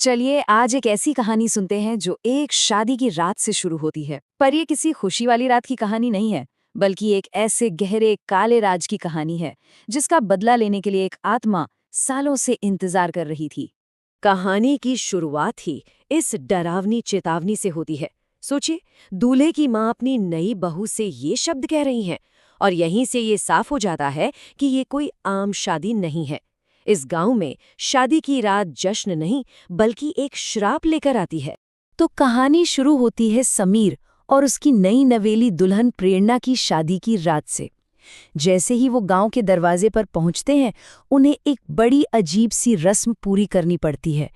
चलिए आज एक ऐसी कहानी सुनते हैं जो एक शादी की रात से शुरू होती है। पर ये किसी खुशी वाली रात की कहानी नहीं है, बल्कि एक ऐसे गहरे काले राज की कहानी है जिसका बदला लेने के लिए एक आत्मा सालों से इंतजार कर रही थी। कहानी की शुरुआत ही इस डरावनी चेतावनी से होती है। सोचिए, दूल्हे की माँ अपनी नई बहू से ये शब्द कह रही हैं और यहीं से ये साफ हो जाता है कि ये कोई आम शादी नहीं है। इस गांव में शादी की रात जश्न नहीं बल्कि एक श्राप लेकर आती है। तो कहानी शुरू होती है समीर और उसकी नई नवेली दुल्हन प्रेरणा की शादी की रात से। जैसे ही वो गांव के दरवाजे पर पहुंचते हैं, उन्हें एक बड़ी अजीब सी रस्म पूरी करनी पड़ती है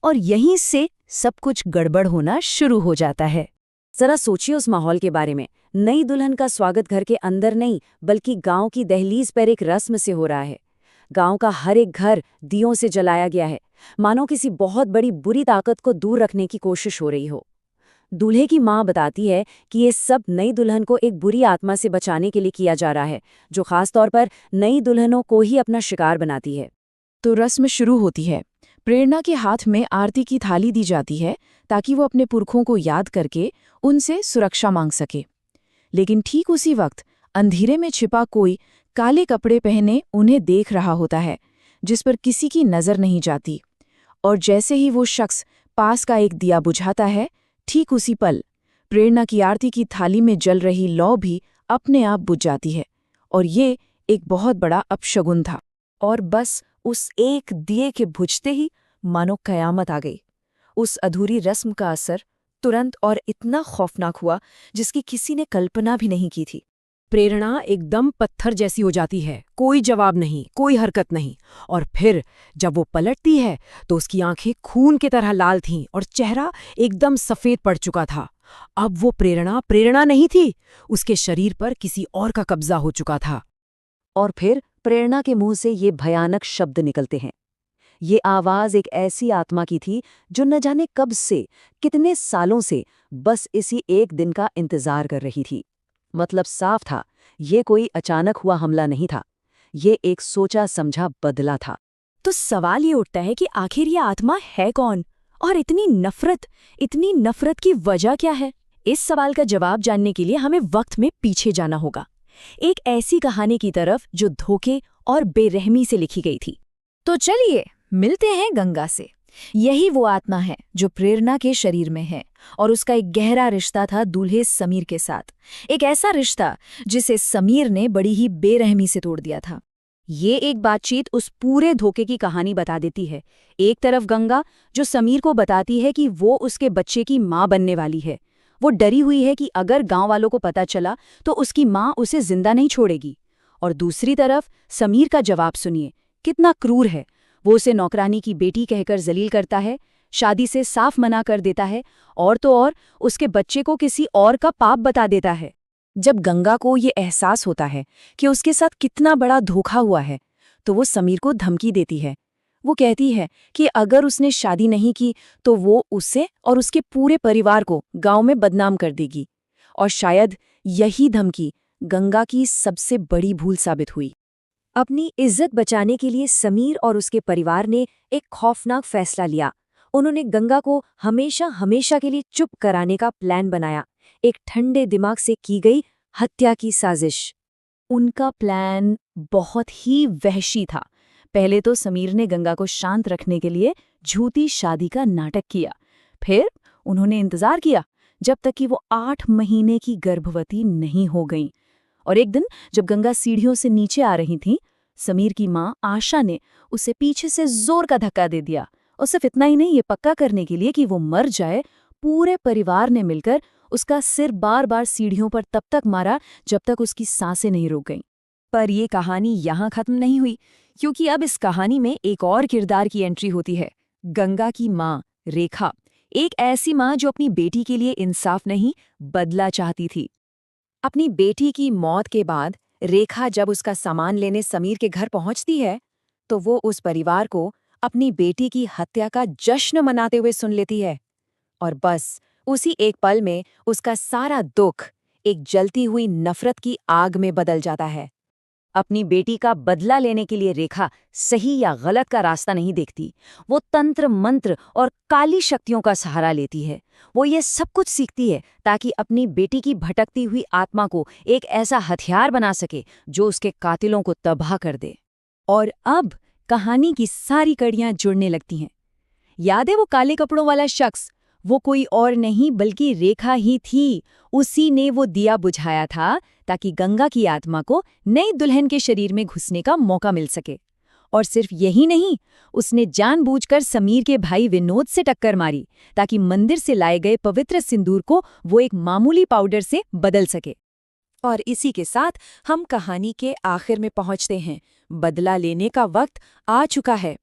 और यहीं से सब कुछ गड़बड़ होना शुरू हो जाता है। जरा सोचिए उस माहौल के बारे में। नई दुल्हन का स्वागत घर के अंदर नहीं बल्कि गांव की दहलीज पर एक रस्म से हो रहा है। गांव का हर एक घर दियों से जलाया गया है, मानो किसी बहुत बड़ी बुरी ताकत को दूर रखने की कोशिश हो रही हो। दूल्हे की माँ बताती है कि ये सब नई दुल्हन को एक बुरी आत्मा से बचाने के लिए किया जा रहा है, जो खास तौर पर नई दुल्हनों को ही अपना शिकार बनाती है। तो रस्म शुरू होती है। प्रेरणा के हाथ में आरती की थाली दी जाती है ताकि वो अपने पुरखों को याद करके उनसे सुरक्षा मांग सके। लेकिन ठीक उसी वक्त अंधेरे में छिपा कोई काले कपड़े पहने उन्हें देख रहा होता है, जिस पर किसी की नजर नहीं जाती। और जैसे ही वो शख्स पास का एक दिया बुझाता है, ठीक उसी पल प्रेरणा की आरती की थाली में जल रही लौ भी अपने आप बुझ जाती है। और ये एक बहुत बड़ा अपशगुन था। और बस उस एक दिए के बुझते ही मानो कयामत आ गई। उस अधूरी रस्म का असर तुरंत और इतना खौफनाक हुआ जिसकी किसी ने कल्पना भी नहीं की थी। प्रेरणा एकदम पत्थर जैसी हो जाती है, कोई जवाब नहीं, कोई हरकत नहीं। और फिर जब वो पलटती है तो उसकी आंखें खून की तरह लाल थीं और चेहरा एकदम सफेद पड़ चुका था। अब वो प्रेरणा प्रेरणा नहीं थी, उसके शरीर पर किसी और का कब्जा हो चुका था। और फिर प्रेरणा के मुंह से ये भयानक शब्द निकलते हैं। ये आवाज एक ऐसी आत्मा की थी जो न जाने कब से, कितने सालों से बस इसी एक दिन का इंतजार कर रही थी। मतलब साफ था, ये कोई अचानक हुआ हमला नहीं था, ये एक सोचा समझा बदला था। तो सवाल ये उठता है कि आखिर ये आत्मा है कौन और इतनी नफरत की वजह क्या है? इस सवाल का जवाब जानने के लिए हमें वक्त में पीछे जाना होगा, एक ऐसी कहानी की तरफ जो धोखे और बेरहमी से लिखी गई थी। तो चलिए मिलते हैं गंगा से। यही वो आत्मा है जो प्रेरणा के शरीर में है और उसका एक गहरा रिश्ता था दूल्हे समीर के साथ। एक ऐसा रिश्ता जिसे समीर ने बड़ी ही बेरहमी से तोड़ दिया था। ये एक बातचीत उस पूरे धोखे की कहानी बता देती है। एक तरफ गंगा जो समीर को बताती है कि वो उसके बच्चे की माँ बनने वाली है। वो डरी हुई है कि अगर गांव वालों को पता चला तो उसकी माँ उसे जिंदा नहीं छोड़ेगी। और दूसरी तरफ समीर का जवाब सुनिए, कितना क्रूर है। वो उसे नौकरानी की बेटी कहकर जलील करता है, शादी से साफ मना कर देता है और तो और उसके बच्चे को किसी और का पाप बता देता है। जब गंगा को ये एहसास होता है कि उसके साथ कितना बड़ा धोखा हुआ है, तो वो समीर को धमकी देती है। वो कहती है कि अगर उसने शादी नहीं की तो वो उसे और उसके पूरे परिवार को गांव में बदनाम कर देगी। और शायद यही धमकी गंगा की सबसे बड़ी भूल साबित हुई। अपनी इज्जत बचाने के लिए समीर और उसके परिवार ने एक खौफनाक फैसला लिया। उन्होंने गंगा को हमेशा हमेशा के लिए चुप कराने का प्लान बनाया, एक ठंडे दिमाग से की गई हत्या की साजिश। उनका प्लान बहुत ही वहशी था। पहले तो समीर ने गंगा को शांत रखने के लिए झूठी शादी का नाटक किया। फिर उन्होंने इंतजार किया जब तक कि वो 8 महीने की गर्भवती नहीं हो गई। और एक दिन जब गंगा सीढ़ियों से नीचे आ रही थी, समीर की माँ आशा ने उसे पीछे से जोर का धक्का दे दिया। और सिर्फ इतना ही नहीं, ये पक्का करने के लिए कि वो मर जाए, पूरे परिवार ने मिलकर उसका सिर बार बार सीढ़ियों पर तब तक मारा जब तक उसकी सांसें नहीं रुक गईं। पर ये कहानी यहाँ खत्म नहीं हुई, क्योंकि अब इस कहानी में एक और किरदार की एंट्री होती है, गंगा की माँ रेखा। एक ऐसी माँ जो अपनी बेटी के लिए इंसाफ नहीं, बदला चाहती थी। अपनी बेटी की मौत के बाद रेखा जब उसका सामान लेने समीर के घर पहुंचती है, तो वो उस परिवार को अपनी बेटी की हत्या का जश्न मनाते हुए सुन लेती है। और बस उसी एक पल में उसका सारा दुख एक जलती हुई नफरत की आग में बदल जाता है। अपनी बेटी का बदला लेने के लिए रेखा सही या गलत का रास्ता नहीं देखती। वो तंत्र मंत्र और काली शक्तियों का सहारा लेती है। वो ये सब कुछ सीखती है ताकि अपनी बेटी की भटकती हुई आत्मा को एक ऐसा हथियार बना सके जो उसके कातिलों को तबाह कर दे। और अब कहानी की सारी कड़ियां जुड़ने लगती हैं। याद है वो काले कपड़ों वाला शख्स? वो कोई और नहीं बल्कि रेखा ही थी। उसी ने वो दिया बुझाया था ताकि गंगा की आत्मा को नई दुल्हन के शरीर में घुसने का मौका मिल सके। और सिर्फ यही नहीं, उसने जानबूझकर समीर के भाई विनोद से टक्कर मारी ताकि मंदिर से लाए गए पवित्र सिंदूर को वो एक मामूली पाउडर से बदल सके। और इसी के साथ हम कहानी के आखिर में पहुंचते हैं। बदला लेने का वक्त आ चुका है।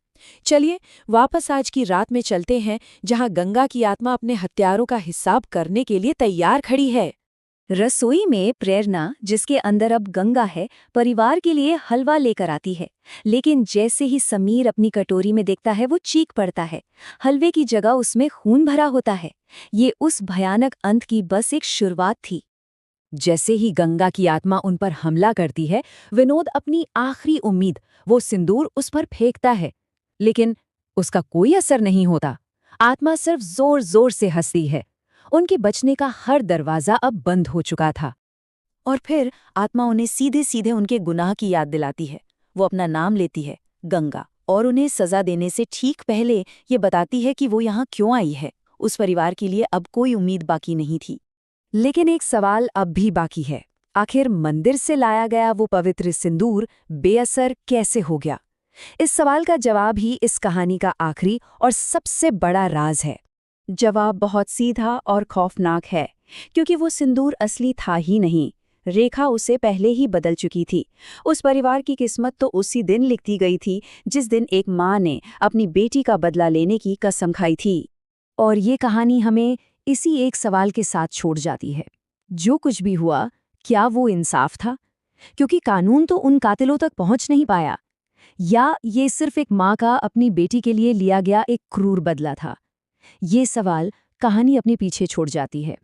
चलिए वापस आज की रात में चलते हैं, जहां गंगा की आत्मा अपने हत्यारों का हिसाब करने के लिए तैयार खड़ी है। रसोई में प्रेरणा, जिसके अंदर अब गंगा है, परिवार के लिए हलवा लेकर आती है। लेकिन जैसे ही समीर अपनी कटोरी में देखता है वो चीख पड़ता है। हलवे की जगह उसमें खून भरा होता है। ये उस भयानक अंत की बस एक शुरुआत थी। जैसे ही गंगा की आत्मा उन पर हमला करती है, विनोद अपनी आखिरी उम्मीद, वो सिंदूर उस पर फेंकता है। लेकिन उसका कोई असर नहीं होता। आत्मा सिर्फ जोर जोर से हंसती है। उनके बचने का हर दरवाजा अब बंद हो चुका था। और फिर आत्मा उन्हें सीधे सीधे उनके गुनाह की याद दिलाती है। वो अपना नाम लेती है, गंगा, और उन्हें सजा देने से ठीक पहले ये बताती है कि वो यहाँ क्यों आई है। उस परिवार के लिए अब कोई उम्मीद बाकी नहीं थी। लेकिन एक सवाल अब भी बाकी है। आखिर मंदिर से लाया गया वो पवित्र सिंदूर बेअसर कैसे हो गया? इस सवाल का जवाब ही इस कहानी का आखिरी और सबसे बड़ा राज है। जवाब बहुत सीधा और खौफनाक है, क्योंकि वो सिंदूर असली था ही नहीं। रेखा उसे पहले ही बदल चुकी थी। उस परिवार की किस्मत तो उसी दिन लिखी गई थी जिस दिन एक माँ ने अपनी बेटी का बदला लेने की कसम खाई थी। और ये कहानी हमें इसी एक सवाल के साथ छोड़ जाती है। जो कुछ भी हुआ, क्या वो इंसाफ था? क्योंकि कानून तो उन कातिलों तक पहुंच नहीं पाया। या ये सिर्फ एक माँ का अपनी बेटी के लिए लिया गया एक क्रूर बदला था? ये सवाल कहानी अपने पीछे छोड़ जाती है।